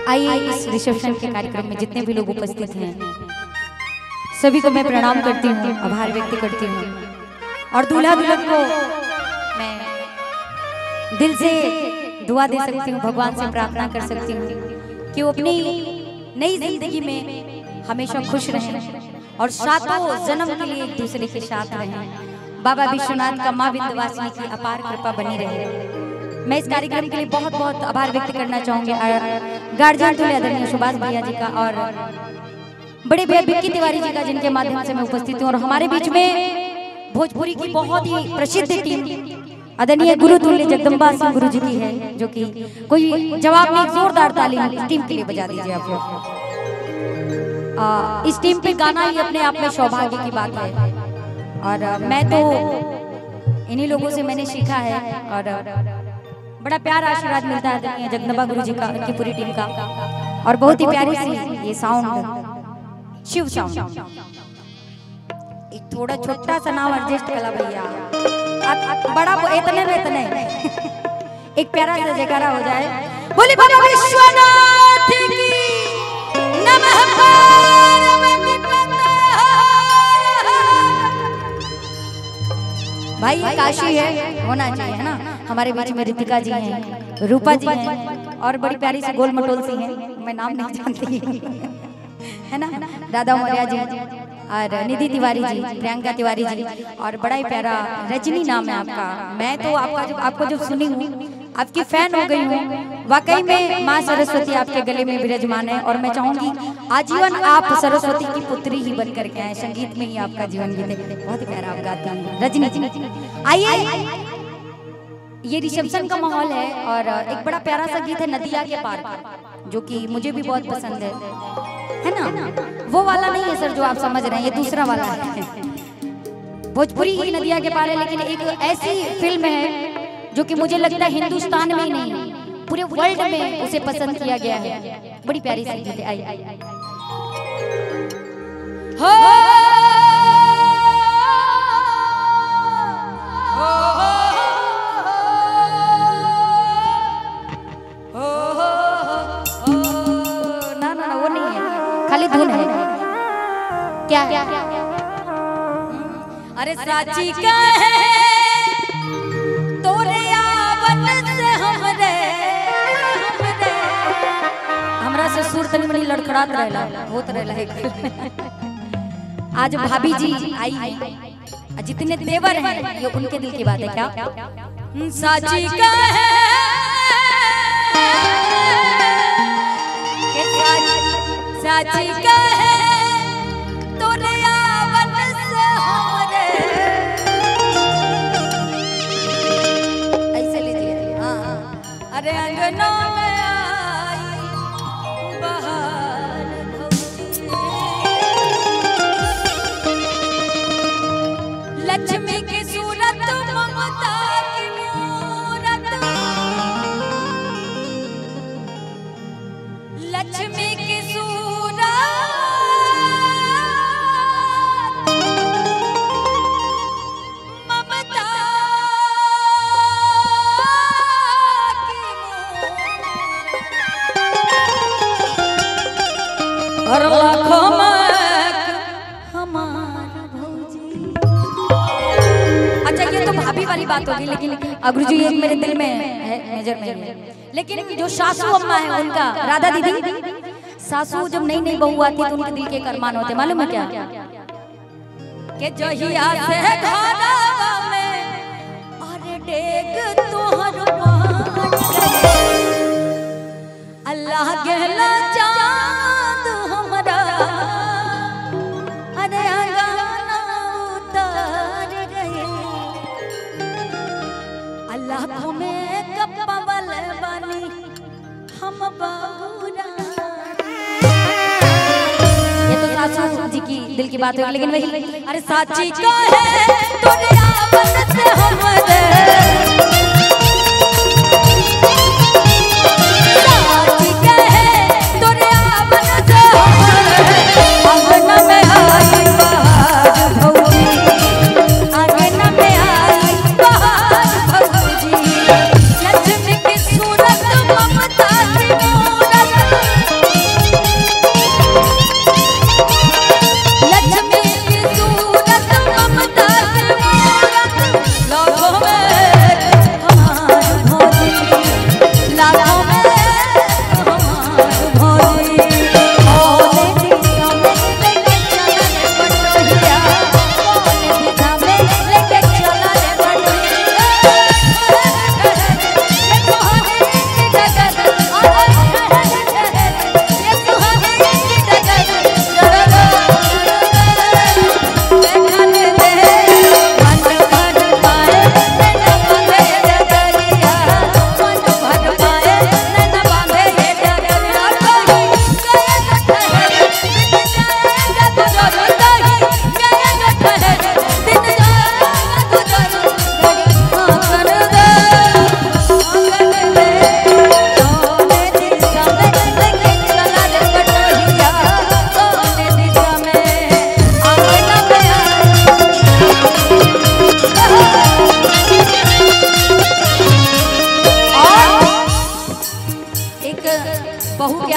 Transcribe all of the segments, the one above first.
आइए इस रिसेप्शन के कार्यक्रम में जितने भी लोग उपस्थित हैं सभी को मैं प्रणाम करती हूँ, आभार व्यक्त करती हूँ। और दूल्हा दुल्हन को मैं दिल से दुआ दे सकती हूँ, भगवान से प्रार्थना कर सकती हूँ कि वो अपनी नई जिंदगी में हमेशा खुश रहें और सातों जन्म के लिए एक दूसरे के साथ रहें। बाबा विश्वनाथ का माँ विंध्यवासिनी की अपार कृपा बनी रहे। मैं इस कार्यक्रम के लिए बहुत बहुत आभार व्यक्त करना चाहूंगी गार्जियन तुल्य आदरणीय सुभाष भैया जी का और बड़े भैया विक्की तिवारी जी का, जिनके माध्यम से मैं उपस्थित हूँ। और हमारे बीच में भोजपुरी की बहुत ही प्रसिद्ध टीम आदरणीय गुरु तुल्य जगदम्बा सिंह गुरु जी की है, जो कि कोई जवाब नहीं, जोरदार ताली इस टीम के लिए बजा दीजिए आप लोग। इस टीम पे गाना ही अपने आप में सौभाग्य की बात है और मैं तो इन्हीं लोगों से मैंने सीखा है और बड़ा प्यार आशीर्वाद मिलता है जगदम्बा गुरु जी का, उनकी पूरी टीम का। और बहुत ही प्यारी सी ये साउंड शिव साउंड, एक थोड़ा छोटा सा नाम एडजस्ट करा भैया, बड़ा इतने में इतने एक प्यारा सा जयकारा हो जाए। बोले बाबा विश्वनाथ की नमः। भाई काशी है, होना चाहिए है ना। हमारे बीच में रितिका जी हैं, रूपा जी हैं और बड़ी प्यारी सी गोल मटोल सी हैं, मैं नाम नहीं जानती है ना, दादा उमरिया जी और निधि तिवारी जी, प्रियंका तिवारी जी और बड़ा ही प्यारा रजनी नाम है आपका। मैं तो आपको जब सुनी हूँ आपकी फैन हो गई हूँ। वाकई में माँ सरस्वती आपके गले में विराजमान है और मैं चाहूंगी आजीवन आप सरस्वती की पुत्री ही बन करके आए, संगीत में ही आपका जीवन बीते। बहुत ही प्यारा आप गाती हैं रजनी। आइए, ये रिसेप्शन का माहौल है और एक बड़ा प्यारा सा गीत है नदिया के पार, जो कि मुझे भी बहुत पसंद है ना। वो वाला नहीं है सर जो आप समझ रहे हैं, ये दूसरा वाला है। भोजपुरी ही नदिया के पार है, लेकिन एक ऐसी फिल्म है जो कि मुझे लगता है हिंदुस्तान में ही नहीं पूरे वर्ल्ड में उसे पसंद किया गया है। बड़ी प्यारी सी गीत है। आई ना वो नहीं है, खाली धुन है। क्या अरे साची का है हमरा से सुर तनी मनी लड़खड़ात रहला, होत रहला है। आज भाभी जी आई है, जितने तेवर हैं ये उनके दिल की बात है। क्या साची का है साची का है तोरे आवन से हमरे, ऐसे लीजिए। हाँ, अरे अंगना में लक्ष्मी की सूरत ममता की मूरत, लक्ष्मी की सूरत ममता की मूरत और लाखों में भाभी वाली बात होगी, लेकिन गुरु जी एक मेरे दिल में है, नजर में है। लेकिन जो सासू अम्मा है उनका, राधा दीदी, सासू जब नई नई बहू आती है तो उनके दिल के अरमान होते, मालूम है क्या? कि जहिया से घरवा में अरे डेग तोहर मान अल्लाह गहला चांद हमरा अरे अंगना उतार गए, अल्लाह में कपवल बनी हम बहुरा। ये तो सासू जी की दिल की बात होगी, लेकिन वही अरे साची का है तोरे आवन से हमरे, साची का है तोरे आवन से हमरे, अंगना में आई बहार भौजी, अंगना में आई बहार भौजी, लक्ष्मी की सूरत ममता की मूरत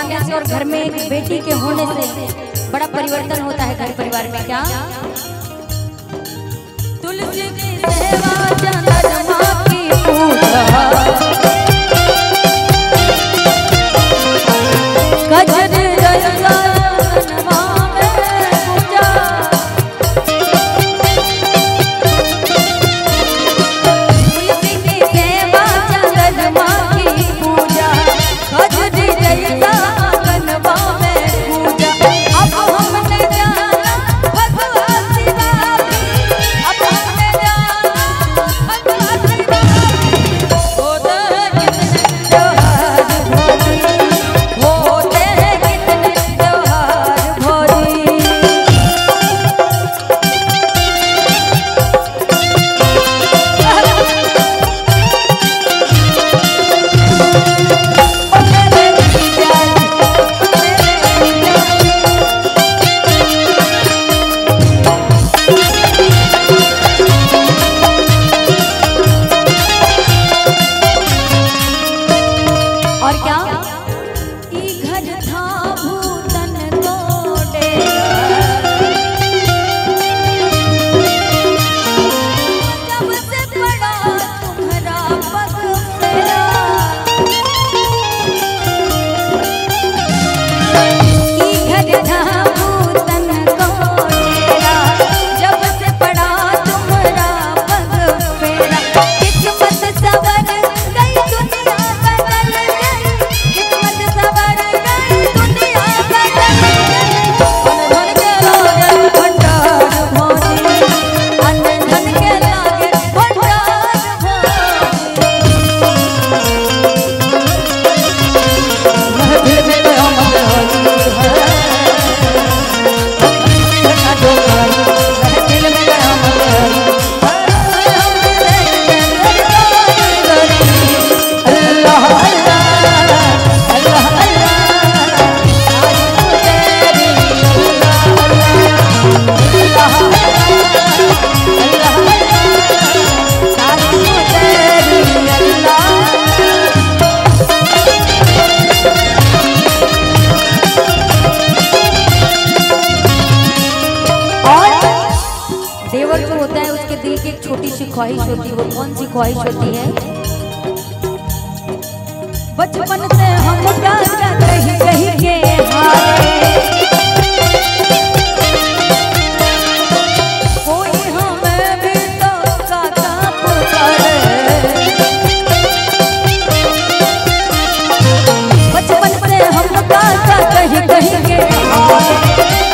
आज्ञा से और घर में एक बेटी के होने से बड़ा परिवर्तन होता है घर परिवार में। क्या तुलसी की सेवा चंद्रमा की पूजा गजर जैसा चंद्रमा में पूजा तुलसी की सेवा चंद्रमा की पूजा गजर जैसा चंद्रमा में पूजा। अब हमने जाना भगवान शिवा अब हमने जाना भगवान शिवा होते कितने त्योहार भोजी होते कितने त्योहार भोजी। और क्या ई घर था भूतन को डेरा जब से पड़ा तुम्हारा पग फेरा ई घर था भूतन को डेरा जब से पड़ा तुम्हारा पग फेरा। किस्मत सवर गई दुनिया बदल गई किस्मत सवर गई दुनिया बदल गई। अन धन के लागे भंडार भोजी अन धन के लागे भंडार भोजी। दिल में गया मत होली है दिल में गया मत अल्लाह अल्लाह अल्लाह देवर जो होता है उसके दिल की एक छोटी सी ख्वाहिश होती है। वो कौन सी ख्वाहिश होती है? बचपन से हम कहीं कहीं के हारे कोई हमें भी तो काका पुकारे। बचपन से हम कहीं कहीं के हारे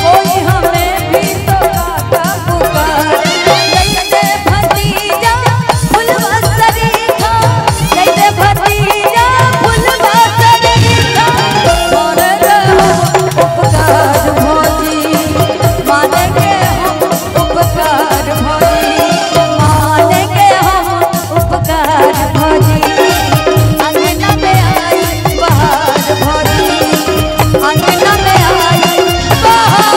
कोई हमें भी तो काका पुकारे। जैसे भतीजा फुलवा सरीखा जैसे भतीजा फुलवा सरीखा मानेंगे हम उपकार भोजी मानेंगे हम उपकार भोजी मानेंगे हम उपकार भोजी। अंगना में आई बहार भोजी अंगना में आई बहार।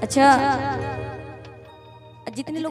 अच्छा जितने लोग